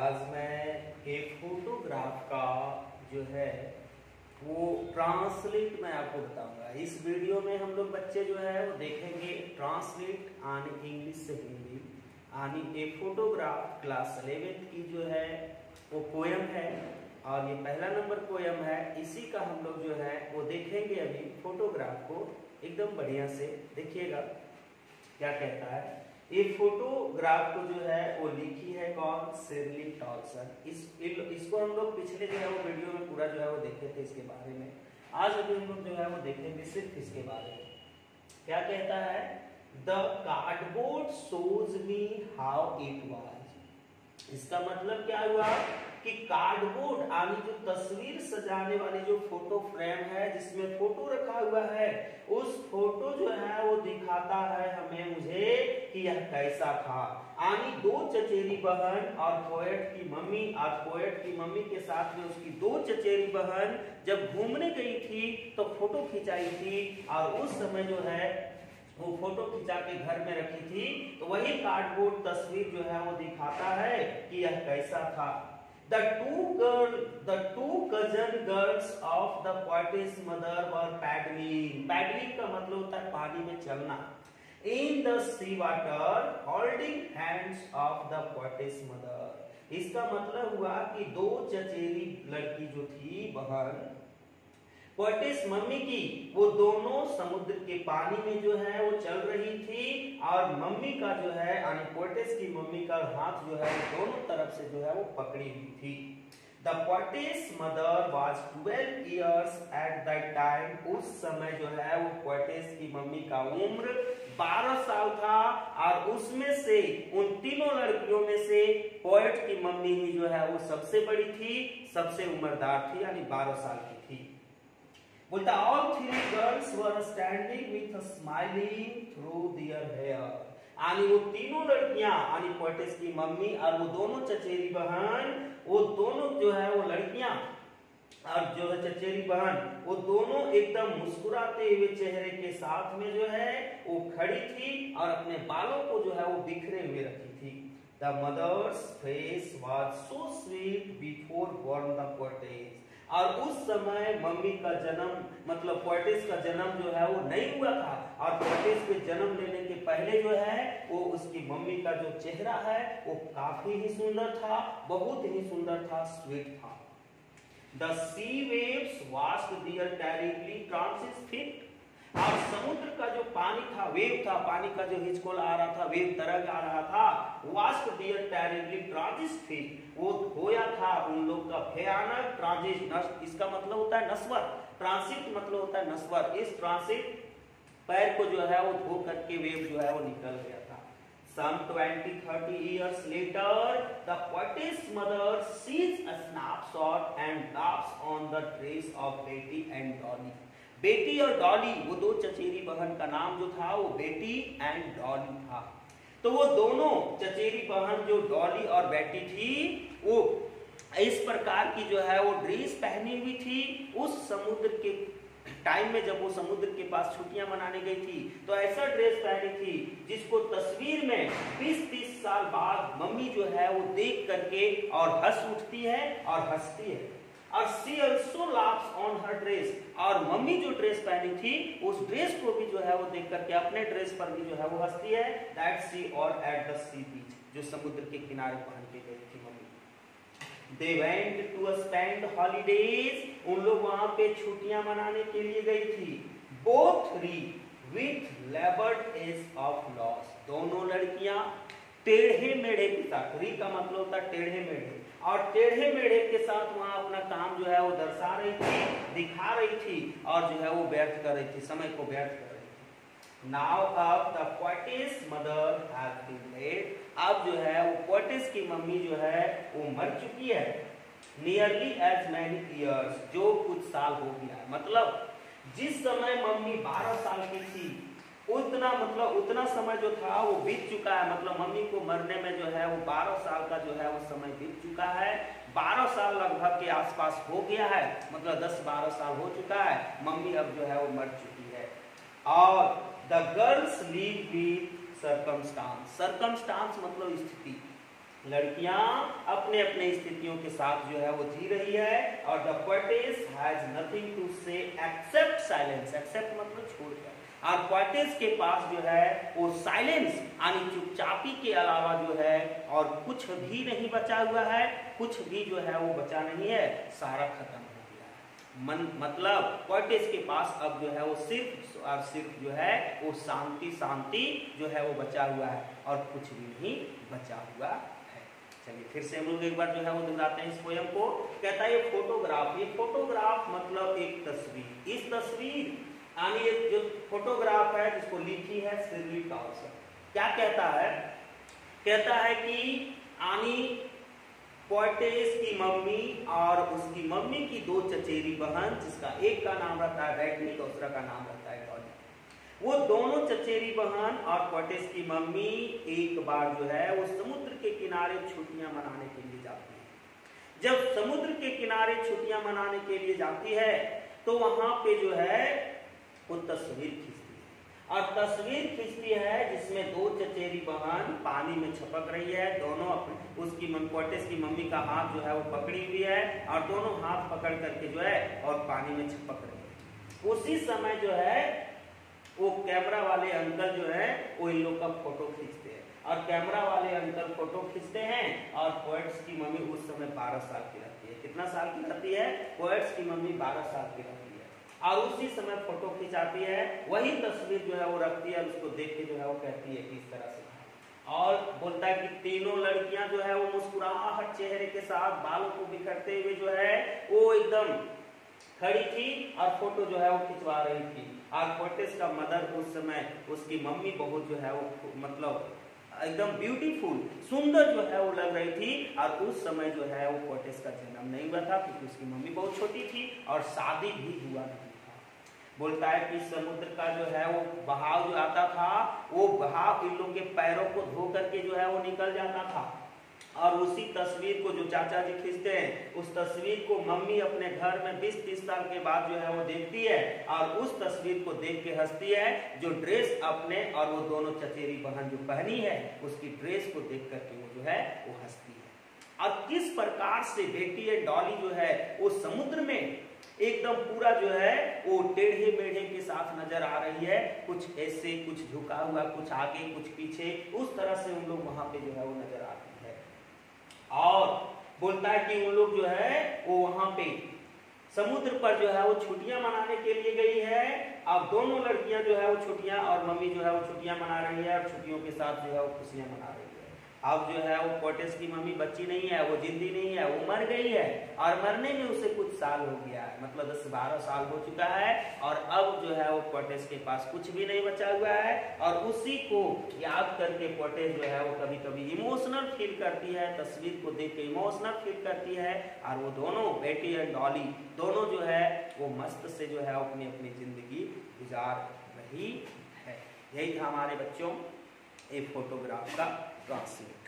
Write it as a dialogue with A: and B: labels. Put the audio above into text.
A: आज मैं एक फोटोग्राफ का जो है वो ट्रांसलेट मैं आपको बताऊंगा। इस वीडियो में हम लोग बच्चे जो है वो देखेंगे ट्रांसलेट आन इंग्लिश से हिंदी आनी ए फोटोग्राफ क्लास 11th की जो है वो पोयम है और ये पहला नंबर पोयम है। इसी का हम लोग जो है वो देखेंगे। अभी फोटोग्राफ को एकदम बढ़िया से देखिएगा क्या कहता है। ये फोटोग्राफ को जो है वो लिखी है कौन? शिर्ली टॉल्सन। इसको हम लोग पिछले जो है वो वीडियो में पूरा जो है वो देखे थे इसके बारे में। आज अभी हम लोग जो है वो देखेंगे सिर्फ इसके बारे में। क्या कहता है? The cardboard shows me how it was. इसका मतलब क्या हुआ कि कार्डबोर्ड यानी जो तस्वीर सजाने वाली जो फोटो फ्रेम है जिसमें फोटो रखा हुआ है, उस फोटो जो है वो दिखाता है हमें मुझे कि यह कैसा था। यानी दो चचेरी बहन और पोएट की मम्मी और पोएट की मम्मी के साथ में उसकी दो चचेरी बहन जब घूमने गई थी तो फोटो खिंचाई थी और उस समय जो है वो फोटो खिंचा के घर में रखी थी। तो वही कार्डबोर्ड तस्वीर जो है वो दिखाता है कि यह कैसा था। The two cousin girls of the poet's mother were paddling. Paddling का मतलब होता है पानी में चलना। In the sea water, holding hands of the poet's mother. इसका मतलब हुआ कि दो चचेरी लड़की जो थी बहन पोएटिस मम्मी की, वो दोनों समुद्र के पानी में जो है वो चल रही थी और मम्मी का जो है यानी पोएटिस की मम्मी का हाथ जो है वो दोनों तरफ से जो है वो पकड़ी हुई थी। The poetess mother was 12 years at that time. उस समय जो है वो पोएटिस की मम्मी का उम्र 12 साल था और उसमें से उन तीनों लड़कियों में से पोएट की मम्मी ही जो है वो सबसे बड़ी थी, सबसे उम्रदार थी, यानी 12 साल की थी। बोलता all three girls were standing with a smiling through their hair. यानी वो तीनों लड़कियां यानी पोएटिस की मम्मी और वो दोनों चचेरी बहन, वो दोनों जो है वो लड़कियां और जो है चचेरी बहन, वो दोनों एकदम मुस्कुराते हुए चेहरे के साथ में जो है वो खड़ी थी और अपने बालों को जो है वो बिखरे हुए रखी थी। The mother's face was so sweet before born the poetess. और उस समय मम्मी का जन्म मतलब पोएटिस का जन्म जो है वो नहीं हुआ था और पोएटिस के जन्म लेने के पहले जो है वो उसकी मम्मी का जो चेहरा है वो काफी ही सुंदर था, बहुत ही सुंदर था, स्वीट था। The sea waves washed their terribly transit feet. और समुद्र का जो पानी था, वेव था, पानी का जो हिचकोला आ रहा था, वेव तरंग आ रहा था, वास्ट दियर टेरिबली ट्रांजिट फीट, वो धोया था उन लोग का भयानक ट्रांजिट। इसका मतलब होता है नस्वर, ट्रांसिट मतलब होता है नस्वर। इस ट्रांसिट पैर को जो है वो धो करके वेव जो है वो निकल गया था। Some 20-30 years later, the poetess mother sees a snapshot and laughs on the dress of Betty and Dolly. बेटी और डॉली, वो दो चचेरी बहन का नाम जो था वो बेटी एंड डॉली था। तो वो दोनों चचेरी बहन जो डॉली और बेटी थी वो इस प्रकार की जो है वो ड्रेस पहनी हुई थी। उस समुद्र के टाइम में जब वो समुद्र के पास छुट्टियां मनाने गई थी तो ऐसा ड्रेस पहनी थी जिसको तस्वीर में 20-30 साल बाद मम्मी जो है वो देख करके और हंस उठती है और हंसती है। और she also laughs on her dress। और मम्मी जो ड्रेस पहनी थी उस ड्रेस को भी जो है वो देख करके अपने ड्रेस पर भी जो है वो हंसती है। That she or at the sea beach, जो समुद्र के किनारे पहन के गई थी mummy. They went to spend holidays। उन लोग वहां पे छुट्टियां मनाने के लिए गई थी। Both three with labored edge of loss। दोनों लड़कियां टेढ़े मेढ़े के साथ, री का मतलब होता है टेढ़े मेढ़े, और टेढ़े मेढ़े के साथ वहां अपना काम जो है वो दर्शा रही थी, दिखा रही थी और जो है वो व्यर्थ कर रही थी, समय को व्यर्थ कर रही थी। Now अब the poetess mother has been dead। अब जो है वो पोएटिस की मम्मी जो है वो मर चुकी है। Nearly as many years, जो कुछ साल हो गया। मतलब जिस समय मम्मी 12 साल की थी उतना समय जो था वो बीत चुका है। मतलब मम्मी को मरने में जो है वो 12 साल का जो है वो समय बीत चुका है। 12 साल लगभग के आसपास हो गया है, मतलब 10-12 साल हो चुका है। मम्मी अब जो है वो मर चुकी है। और the girls live with circumstance. Circumstance मतलब स्थिति, लड़कियां अपने अपने स्थितियों के साथ जो है वो जी रही है और the poetess has nothing to say except silence, except मतलब छोड़कर, और पोएटेस के पास जो है वो साइलेंस यानी चुपचापी के अलावा जो है और कुछ भी नहीं बचा हुआ है, कुछ भी जो है वो बचा नहीं है, सारा खत्म हो गया है। मतलब पोएटेस के पास अब जो है वो सिर्फ और सिर्फ जो है वो शांति शांति जो है वो बचा हुआ है और कुछ भी नहीं बचा हुआ है। चलिए फिर से हम लोग एक बार जो है वो दोहराते हैं इस पोयम को। कहता है ये फोटोग्राफ मतलब एक तस्वीर, इस तस्वीर यानी ये जो फोटोग्राफ है जिसको लिखी है शिर्ली काउसल, क्या कहता है, कहता है कि आनी पोएटेस की मम्मी और उसकी मम्मी की दो चचेरी बहन, जिसका एक का नाम रहता है बैटनी, दूसरा का नाम रहता है डॉली, वो दोनों चचेरी बहन और पोएटेस की मम्मी एक बार जो है वो समुद्र के किनारे छुट्टियां मनाने के लिए जाती है। जब समुद्र के किनारे छुट्टियां मनाने के लिए जाती है तो वहां पे जो है वो तस्वीर खींचती है, और तस्वीर खींचती है जिसमें दो चचेरी बहन पानी में छपक रही है, दोनों अपने उसकी पोएटेस की मम्मी का हाथ जो है वो पकड़ी हुई है और दोनों हाथ पकड़ करके जो है और पानी में छपक रही है। उसी समय जो है वो कैमरा वाले अंकल जो है वो इन लोग का फोटो खींचते हैं, और कैमरा वाले अंकल फोटो खींचते हैं और पोएट्स की मम्मी उस समय 12 साल की रहती है। कितना साल की रहती है? पोएट्स की मम्मी 12 साल की रहती है, और उसी समय फोटो खिंचाती है, वही तस्वीर जो है वो रखती है, उसको देख के जो है वो कहती है कि इस तरह से, और बोलता है कि तीनों लड़कियां जो है वो मुस्कुराहट चेहरे के साथ बालों को बिखरते हुए जो है वो एकदम खड़ी थी और फोटो जो है वो खिंचवा रही थी। और पोएटेस का मदर उस समय उसकी मम्मी बहुत जो है वो मतलब एकदम ब्यूटीफुल सुंदर जो है वो लग रही थी, और उस समय जो है वो पोएटेस का जन्म नहीं हुआ था क्योंकि उसकी मम्मी बहुत छोटी थी और शादी भी हुआ नहीं था। बोलता है कि समुद्र का जो है वो बहाव जो आता था वो बहाव इन लोगों के पैरों को धो करके जो है वो निकल जाता था, और उसी तस्वीर को जो चाचा जी खींचते हैं उस तस्वीर को मम्मी अपने घर में 20-30 साल के बाद जो है वो देखती है और उस तस्वीर को देख के हंसती है। जो ड्रेस अपने और वो दोनों चचेरी बहन जो पहनी है उसकी ड्रेस को देख करके वो जो है वो हंसती है। और किस प्रकार से बेटी है डॉली जो है वो समुद्र में एकदम पूरा जो है वो टेढ़े मेढ़े के साथ नजर आ रही है, कुछ ऐसे कुछ झुका हुआ, कुछ आगे कुछ पीछे, उस तरह से उन लोग वहां पे जो है वो नजर आते हैं। और बोलता है कि उन लोग जो है वो वहां पे समुद्र पर जो है वो छुट्टियां मनाने के लिए गई है। अब दोनों लड़कियां जो है वो छुट्टियां और मम्मी जो है वो छुट्टियां मना रही है और छुट्टियों के साथ जो है वो खुशियां मना रही है। अब जो है वो पोएटेस की मम्मी बच्ची नहीं है, वो जिंदी नहीं है, वो मर गई है और मरने में उसे कुछ साल हो गया है, मतलब 10-12 साल हो चुका है, और अब जो है वो पोएटेस के पास कुछ भी नहीं बचा हुआ है। और उसी को याद करके पोएटेस जो है वो कभी कभी इमोशनल फील करती है, तस्वीर को देख के इमोशनल फील करती है, और वो दोनों बेटी एंड डॉली दोनों जो है वो मस्त से जो है अपनी अपनी जिंदगी गुजार रही है। यही था हमारे बच्चों एक फोटोग्राफ का ट्रांसलेट।